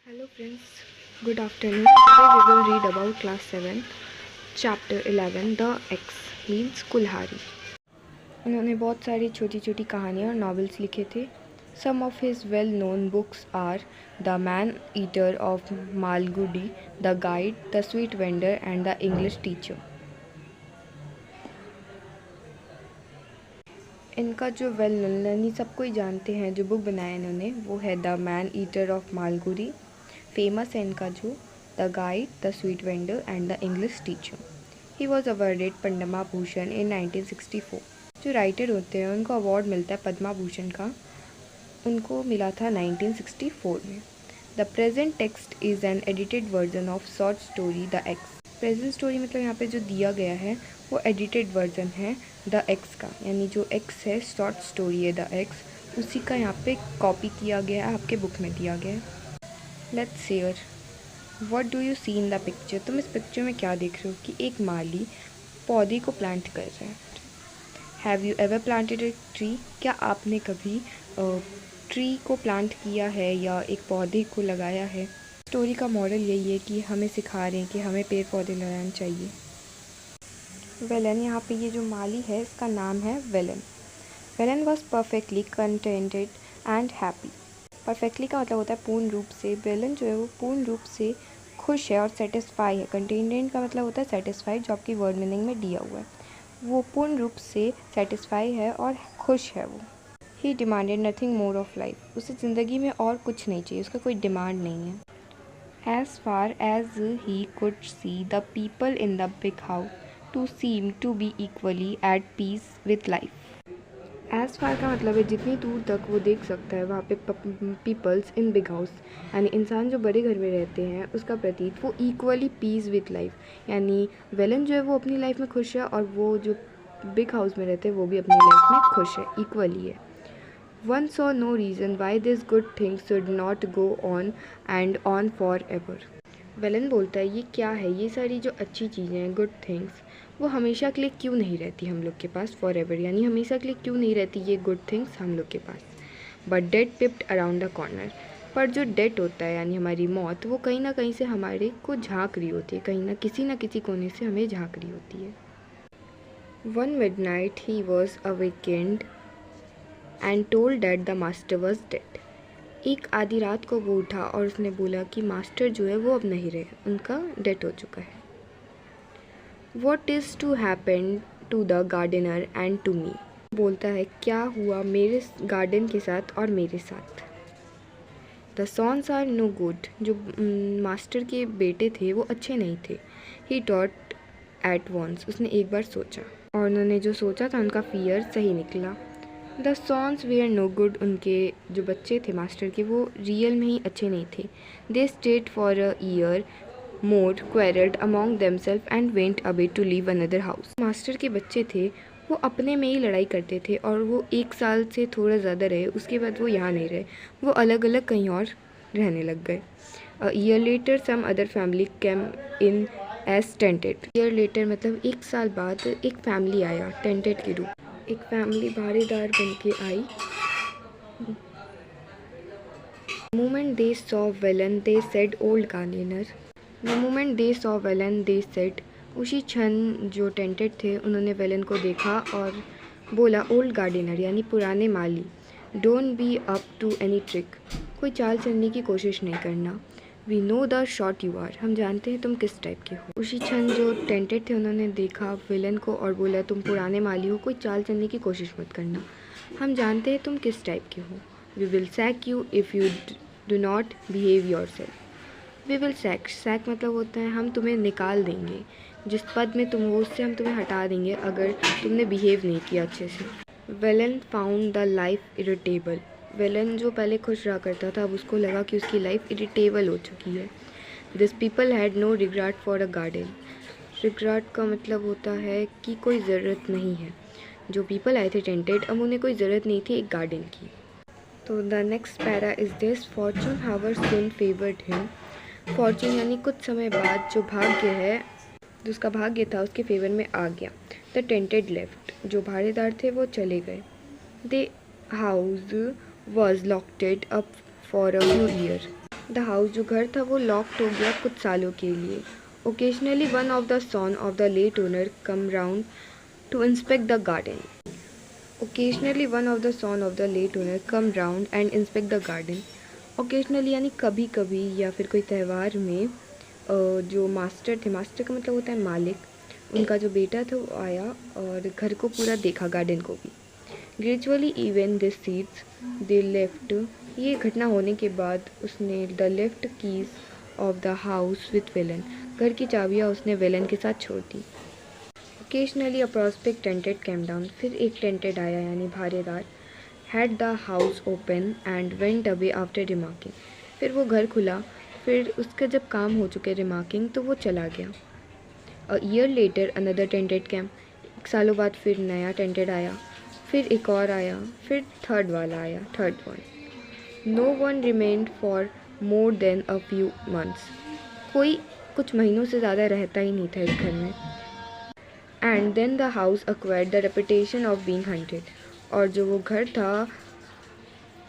Hello friends, good afternoon. Today we will read about class 7, chapter 11, The X means कुल्हाड़ी। उन्होंने बहुत सारी छोटी छोटी कहानियाँ और नॉवेल्स लिखे थे। Some of his well-known books are The Man-Eater of Malgudi, The Guide, The Sweet Vendor and The English Teacher। इनका जो वेल नोन यानी सबको ही जानते हैं जो बुक बनाया इन्होंने वो है the man eater of Malgudi. Famous है इनका जो the guide, the sweet vendor and the English teacher. He was awarded Padma Bhushan in 1964। जो राइटर होते हैं उनको अवार्ड मिलता है पद्मा भूषण का, उनको मिला था 1964 में। The present text is an edited version of short story the x. Present story मतलब यहाँ पे जो दिया गया है वो एडिटेड वर्जन है द एक्स का, यानी जो एक्स है शॉर्ट स्टोरी है द एक्स, उसी का यहाँ पे कॉपी किया गया है, आपके बुक में दिया गया है। Let's share what do you see in the picture. तुम इस पिक्चर में क्या देख रहे हो कि एक माली पौधे को प्लांट कर रहा है। Have you ever planted a tree. क्या आपने कभी ट्री को प्लांट किया है या एक पौधे को लगाया है। स्टोरी का मॉडल यही है कि हमें सिखा रहे हैं कि हमें पेड़ पौधे लगाना चाहिए। वेलन, यहाँ पे ये जो माली है इसका नाम है Velan. Velan was perfectly contented and happy. Perfectly का मतलब होता है पूर्ण रूप से। वेलन जो है वो पूर्ण रूप से खुश है और सेटिस्फाई है। कंटेंटेड का मतलब होता है सेटिस्फाइड, जो आपकी वर्ड मीनिंग में दिया हुआ है। वो पूर्ण रूप से सेटिस्फाई है और खुश है वो। He demanded nothing more of life. उसे ज़िंदगी में और कुछ नहीं चाहिए, उसका कोई डिमांड नहीं है। As far as he could see, the people in the big house to seem to be equally at peace with life. As far का मतलब है जितनी दूर तक वो देख सकता है वहाँ पे पीपल्स इन बिग हाउस, यानी इंसान जो बड़े घर में रहते हैं उसका प्रतीक वो इक्वली पीस विथ लाइफ, यानी वेलन जो है वो अपनी लाइफ में खुश है और वो जो बिग हाउस में रहते हैं वो भी अपनी लाइफ में खुश है, इक्वली है। One saw no reason why this good thing should not go on and on forever. Velan बोलता है ये क्या है, ये सारी जो अच्छी चीज़ें हैं गुड थिंग्स वो हमेशा के लिए क्यों नहीं रहती हम लोग के पास फॉर एवर, यानी हमेशा के लिए क्यों नहीं रहती ये गुड थिंग्स हम लोग के पास। But death peeped around the corner. पर जो डेट होता है यानी हमारी मौत वो कहीं ना कहीं से हमारे को झांक रही होती है, कहीं ना किसी कोने से हमें झांक रही होती है। One midnight he was awakened and told that the master was dead. एक आधी रात को वो उठा और उसने बोला कि मास्टर जो है वो अब नहीं रहे, उनका डेथ हो चुका है। What is to happen to the gardener and to me. बोलता है क्या हुआ मेरे गार्डन के साथ और मेरे साथ। The sons are no good. जो मास्टर के बेटे थे वो अच्छे नहीं थे। He taught at once. उसने एक बार सोचा और उन्होंने जो सोचा था उनका फियर सही निकला। The sons were no good. उनके जो बच्चे थे मास्टर के वो रियल में ही अच्छे नहीं थे। They stayed for a year more, quarrelled among themselves and went away to live another house. Master के बच्चे थे वो अपने में ही लड़ाई करते थे और वो एक साल से थोड़ा ज़्यादा रहे, उसके बाद वो यहाँ नहीं रहे, वो अलग अलग कहीं और रहने लग गए। A year later some other family came in as tenanted. Year later मतलब एक साल बाद एक फैमिली आया टेंटेड के रूप। एक फैमिली पहरेदार बन के आई। Moment they saw Velan they said old gardener. The moment they saw Velan they said. उसी क्षण जो टेंटेड थे उन्होंने वेलन को देखा और बोला ओल्ड गार्डनर यानी पुराने माली, don't be up to any trick. कोई चाल चलने की कोशिश नहीं करना। We know the sort you are. हम जानते हैं तुम किस टाइप के हो। उसी क्षण जो टेंटेड थे उन्होंने देखा विलन को और बोला तुम पुराने माली हो, कोई चाल चलने की कोशिश मत करना, हम जानते हैं तुम किस टाइप के हो। We will sack you if you do not behave yourself. We will sack, sack मतलब होता है हम तुम्हें निकाल देंगे, जिस पद में तुम हो उससे हम तुम्हें हटा देंगे अगर तुमने बिहेव नहीं किया अच्छे से। Velan found the life irritable. Velan जो पहले खुश रहा करता था अब उसको लगा कि उसकी लाइफ इरिटेबल हो चुकी है। This people had no regret for a garden. Regret का मतलब होता है कि कोई ज़रूरत नहीं है। जो पीपल आए थे टेंटेड अब उन्हें कोई ज़रूरत नहीं थी एक गार्डन की। तो the next para is this fortune hour soon favoured him. Fortune यानी कुछ समय बाद जो भाग्य है, जो उसका भाग्य था उसके फेवर में आ गया। The tenants left. जो भाड़ेदार थे वो चले गए। They house was locked up for a few year. The house जो घर था वो लॉक्ड हो गया कुछ सालों के लिए. Occasionally one of the son of the late owner come round to inspect the garden. Occasionally one of the son of the late owner come round and inspect the garden. Occasionally यानी कभी कभी या फिर कोई त्यौहार में जो master थे, मास्टर का मतलब होता है मालिक, उनका जो बेटा था वो आया और घर को पूरा देखा, गार्डन को भी. Gradually even this seeds they left. ये घटना होने के बाद उसने the left keys of the house with Velan. घर की चाबियाँ उसने वेलन के साथ छोड़ दी. Occasionally a prospect tenant came down. फिर एक टेंटेड आया यानी भारेदार. Had the house open and went away after remarking. फिर वो घर खुला, फिर उसका जब काम हो चुके रिमार्किंग तो वो चला गया. A year later another tenanted came. एक सालों बाद फिर नया टेंटेड आया, फिर एक और आया, फिर थर्ड वाला आया, third one. No one remained for more than a few months. कोई कुछ महीनों से ज़्यादा रहता ही नहीं था इस घर में. And then the house acquired the reputation of being haunted. और जो वो घर था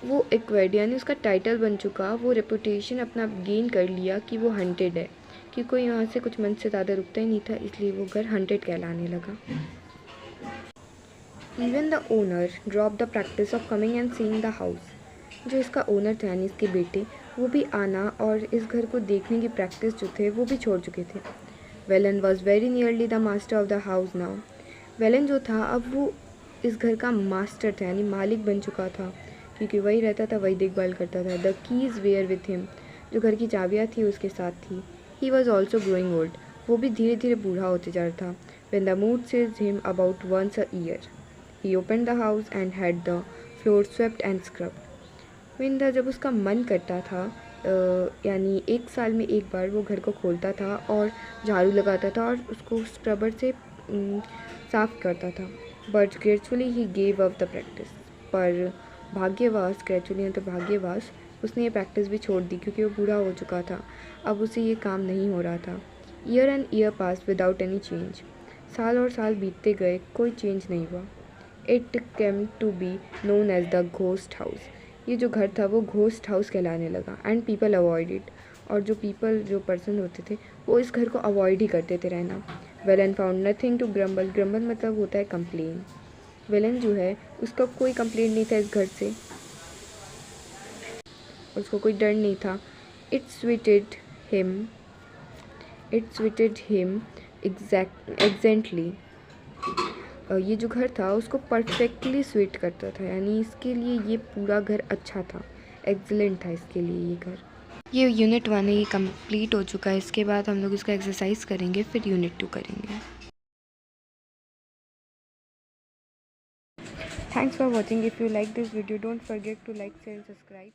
वो एक्वायर्ड यानी उसका टाइटल बन चुका, वो रेपुटेशन अपना गेन कर लिया कि वो हंटेड है, कि कोई यहाँ से कुछ मंथ से ज़्यादा रुकता ही नहीं था, इसलिए वो घर हंटेड कहलाने लगा. Even the owner drop the practice of coming and seeing the house. जो इसका ओनर थे यानी इसके बेटे, वो भी आना और इस घर को देखने की प्रैक्टिस जो थे वो भी छोड़ चुके थे. Velan was very nearly the master of the house now. Velan जो था अब वो इस घर का मास्टर था यानी मालिक बन चुका था, क्योंकि वही रहता था, वही देखभाल करता था. The keys were with him. जो घर की चाबियाँ थी उसके साथ थी. He was also growing old. वो भी धीरे धीरे बूढ़ा होते जा रहा था. When the mood seized him about once a year, he open the house and had the floor swept and scrubbed. When the जब उसका मन करता था यानी एक साल में एक बार वो घर को खोलता था और झाड़ू लगाता था और उसको स्क्रबर से साफ़ करता था. But gradually he gave up the practice. पर भाग्यवास, ग्रेजुअली तो भाग्यवास, उसने ये प्रैक्टिस भी छोड़ दी क्योंकि वो बूढ़ा हो चुका था. अब उसे ये काम नहीं हो रहा था. Year and year pass without any change. साल और साल बीतते गए, कोई चेंज नहीं हुआ. It came to be known as the ghost house. ये जो घर था वो घोस्ट हाउस कहलाने लगा. And people avoid it. और जो पर्सन होते थे वो इस घर को अवॉइड ही करते थे रहना. वेलन found nothing to grumble. Grumble मतलब होता है कंप्लेन. वेलन जो है उसका कोई कंप्लेंट नहीं था इस घर से, उसको कोई डर नहीं था. It sweetened him exactly. ये जो घर था उसको परफेक्टली स्वीट करता था, यानी इसके लिए ये पूरा घर अच्छा था, एक्सीलेंट था इसके लिए ये घर. ये यूनिट 1 है, ये कंप्लीट हो चुका है. इसके बाद हम लोग इसका एक्सरसाइज करेंगे, फिर यूनिट 2 करेंगे. Thanks for watching. If you like this video, don't forget to like, share and subscribe.